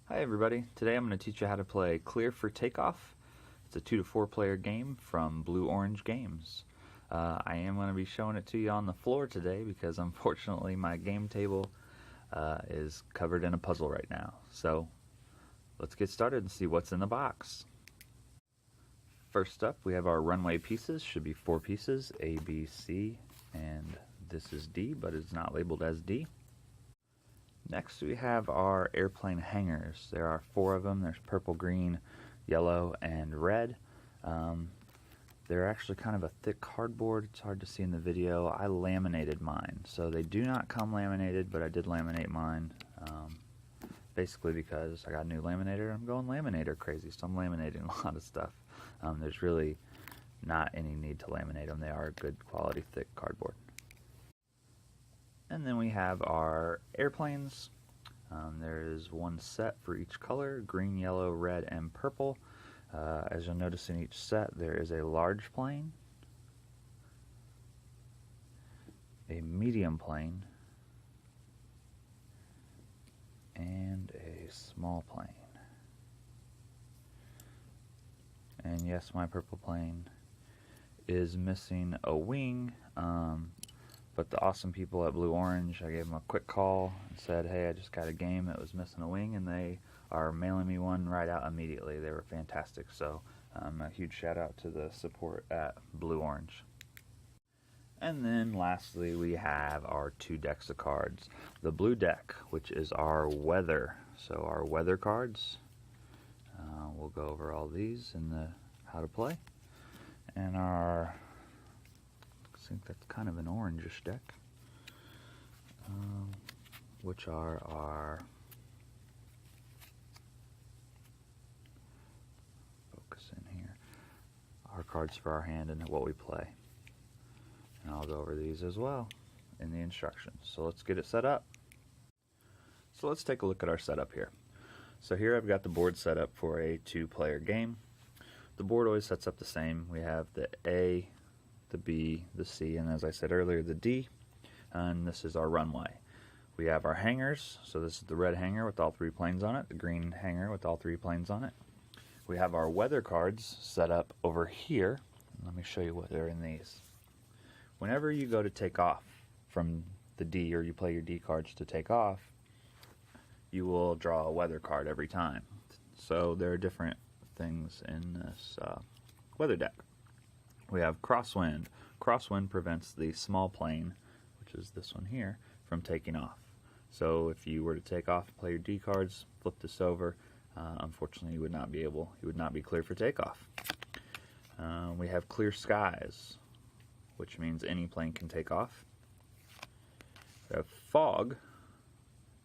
Hi everybody, today I'm going to teach you how to play Clear for Takeoff. It's a 2 to 4 player game from Blue Orange Games. I am going to be showing it to you on the floor today because unfortunately my game table is covered in a puzzle right now. So let's get started and see what's in the box. First up we have our runway pieces, should be 4 pieces, A, B, C, and this is D, but it's not labeled as D. Next we have our airplane hangers. There are 4 of them. There's purple, green, yellow, and red. They're actually kind of a thick cardboard. It's hard to see in the video. I laminated mine. So they do not come laminated, but I did laminate mine. Basically because I got a new laminator. I'm going laminator crazy, so I'm laminating a lot of stuff. There's really not any need to laminate them. They are good quality thick cardboard. And then we have our airplanes. There is 1 set for each color, green, yellow, red, and purple. As you'll notice in each set, there is a large plane, a medium plane, and a small plane. And yes, my purple plane is missing a wing. But the awesome people at Blue Orange, I gave them a quick call and said, hey, I just got a game that was missing a wing, and they are mailing me one right out immediately. They were fantastic. So a huge shout out to the support at Blue Orange. And then lastly, we have our 2 decks of cards. The blue deck, which is our weather. So our weather cards, we'll go over all these in the how to play. And our, I think that's kind of an orangish deck, which are our, focus in here, our cards for our hand and what we play. And I'll go over these as well in the instructions. So let's get it set up. So let's take a look at our setup here. So here I've got the board set up for a 2-player game. The board always sets up the same. We have the A, the B, the C, and as I said earlier, the D, and this is our runway. We have our hangers, so this is the red hanger with all 3 planes on it, the green hanger with all 3 planes on it. We have our weather cards set up over here. Let me show you what are in these. Whenever you go to take off from the D, or you play your D cards to take off, you will draw a weather card every time. So there are different things in this weather deck. We have crosswind. Crosswind prevents the small plane, which is this one here, from taking off. So if you were to take off, play your D cards, flip this over, unfortunately you would not be clear for takeoff. We have clear skies, which means any plane can take off. We have fog,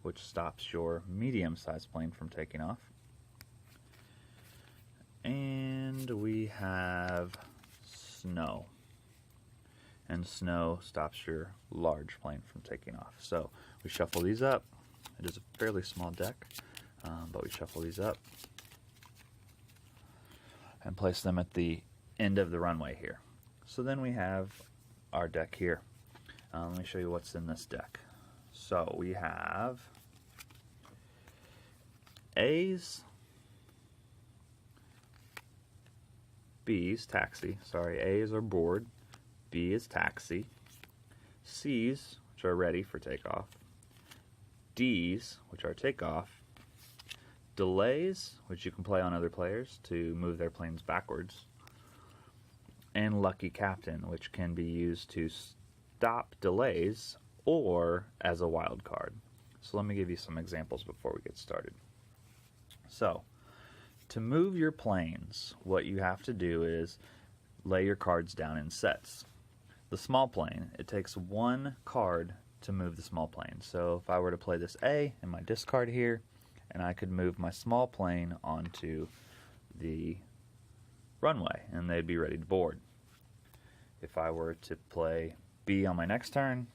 which stops your medium-sized plane from taking off. And we have snow, and snow stops your large plane from taking off. So we shuffle these up. It is a fairly small deck, but we shuffle these up and place them at the end of the runway here. So then we have our deck here. Let me show you what's in this deck. So we have A's, B's, taxi, sorry, A is our board, B is taxi, C's, which are ready for takeoff, D's, which are takeoff, delays, which you can play on other players to move their planes backwards, and lucky captain, which can be used to stop delays or as a wild card. So let me give you some examples before we get started. So to move your planes, what you have to do is lay your cards down in sets. The small plane, it takes 1 card to move the small plane. So if I were to play this A in my discard here, and I could move my small plane onto the runway, and they'd be ready to board. If I were to play B on my next turn,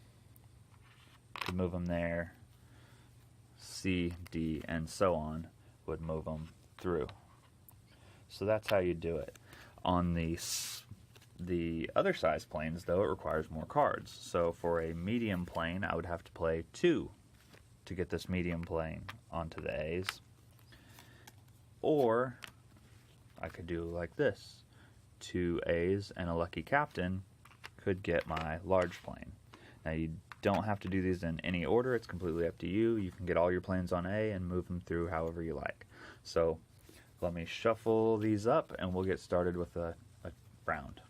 could move them there, C, D, and so on, would move them through. So that's how you do it. On the other size planes, though, it requires more cards. So for a medium plane, I would have to play 2 to get this medium plane onto the A's. Or I could do like this. 2 A's and a lucky captain could get my large plane. Now you don't have to do these in any order. It's completely up to you. You can get all your planes on A and move them through however you like. So let me shuffle these up and we'll get started with a round.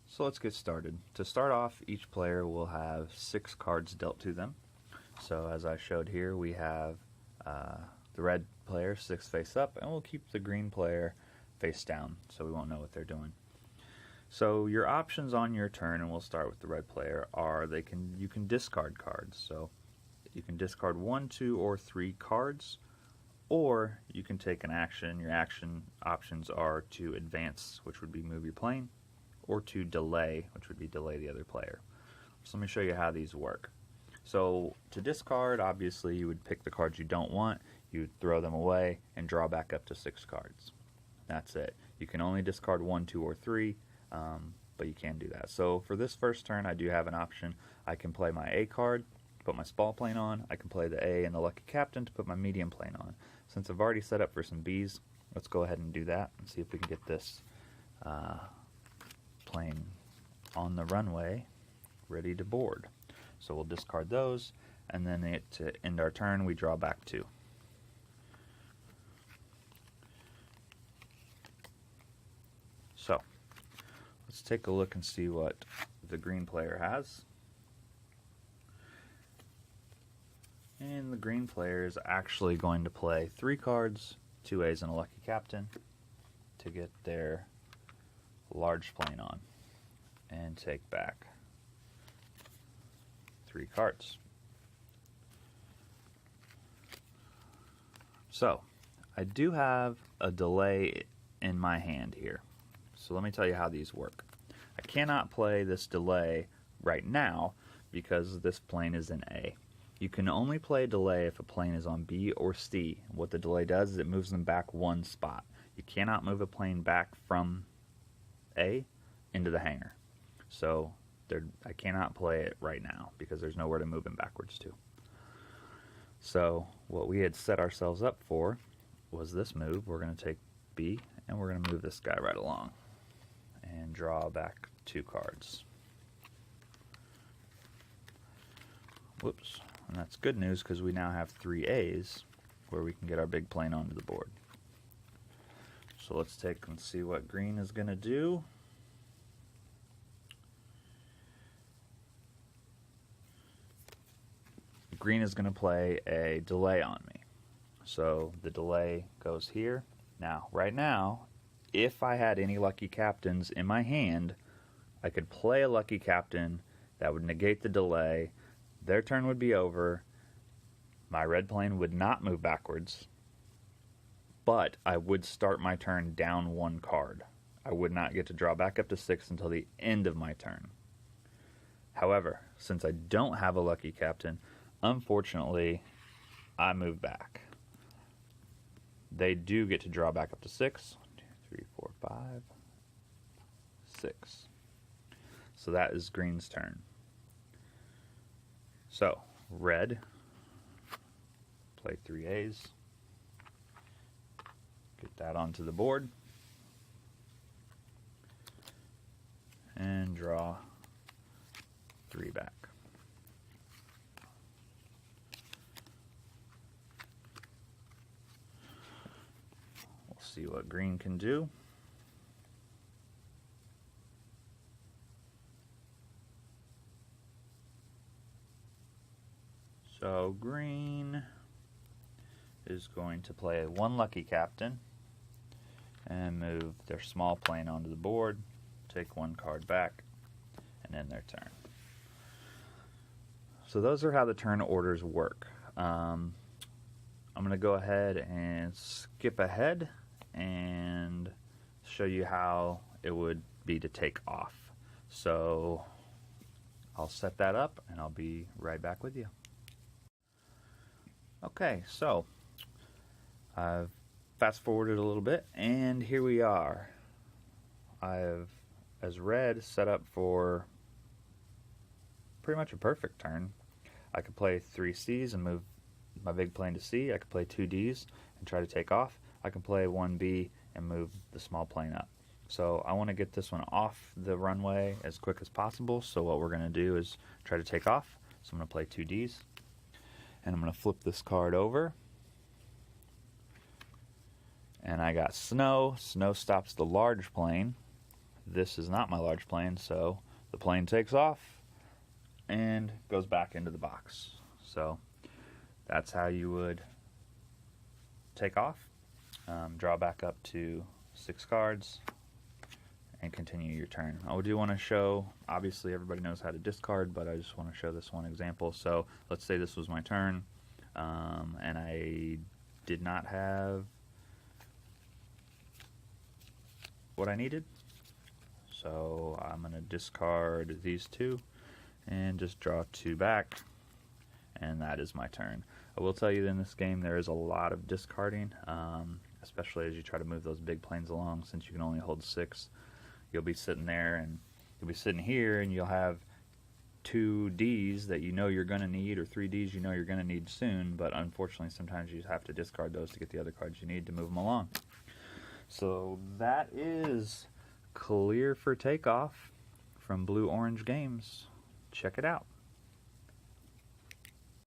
So let's get started. To start off, each player will have 6 cards dealt to them. So as I showed here, we have the red player 6 face up, and we'll keep the green player face down so we won't know what they're doing. So your options on your turn, and we'll start with the red player, are you can discard cards. So you can discard 1, 2, or 3 cards, or you can take an action. Your action options are to advance, which would be move your plane, or to delay, which would be delay the other player. So let me show you how these work. So to discard, obviously you would pick the cards you don't want, you would throw them away, and draw back up to 6 cards. That's it. You can only discard 1, 2, or 3, but you can do that. So for this first turn, I do have an option. I can play my A card, put my small plane on. I can play the A and the lucky captain to put my medium plane on. Since I've already set up for some B's, let's go ahead and do that and see if we can get this plane on the runway ready to board. So we'll discard those, and then to end our turn, we draw back 2. So let's take a look and see what the green player has. And the green player is actually going to play 3 cards, 2 A's and a lucky captain to get their large plane on and take back 3 cards. So I do have a delay in my hand here. So let me tell you how these work. I cannot play this delay right now because this plane is in A. You can only play delay if a plane is on B or C. What the delay does is it moves them back 1 spot. You cannot move a plane back from A into the hangar. So I cannot play it right now because there's nowhere to move them backwards to. So what we had set ourselves up for was this move. We're going to take B and we're going to move this guy right along and draw back 2 cards. Whoops. And that's good news because we now have 3 A's where we can get our big plane onto the board. So let's take and see what green is going to do. Green is going to play a delay on me. So the delay goes here. Now, right now, if I had any lucky captains in my hand, I could play a lucky captain that would negate the delay. Their turn would be over. My red plane would not move backwards, but I would start my turn down 1 card. I would not get to draw back up to 6 until the end of my turn. However, since I don't have a lucky captain, unfortunately, I move back. They do get to draw back up to 6. 1, 2, 3, 4, 5, 6. So that is green's turn. So, red, play 3 A's. Get that onto the board. And draw 3 back. We'll see what green can do. So green is going to play 1 lucky captain and move their small plane onto the board, take 1 card back, and end their turn. So those are how the turn orders work. I'm going to go ahead and skip ahead and show you how it would be to take off. So I'll set that up and I'll be right back with you. Okay, so I've fast forwarded a little bit and here we are. I've, as red, set up for pretty much a perfect turn. I could play 3 C's and move my big plane to C. I can play 2 Ds and try to take off. I can play 1 B and move the small plane up. So I want to get this one off the runway as quick as possible. So what we're going to do is try to take off. So I'm going to play 2 Ds. And I'm going to flip this card over. And I got snow. Snow stops the large plane. This is not my large plane, so the plane takes off and goes back into the box. So that's how you would take off. Draw back up to 6 cards and continue your turn. I do want to show, obviously everybody knows how to discard, but I just want to show this one example. So let's say this was my turn, and I did not have what I needed. So I'm going to discard these 2 and just draw 2 back, and that is my turn. I will tell you that in this game there is a lot of discarding, especially as you try to move those big planes along. Since you can only hold 6, you'll be sitting there and you'll be sitting here and you'll have 2 Ds that you know you're going to need, or 3 Ds you know you're going to need soon, but unfortunately sometimes you have to discard those to get the other cards you need to move them along. So that is Clear for Takeoff from Blue Orange Games. Check it out.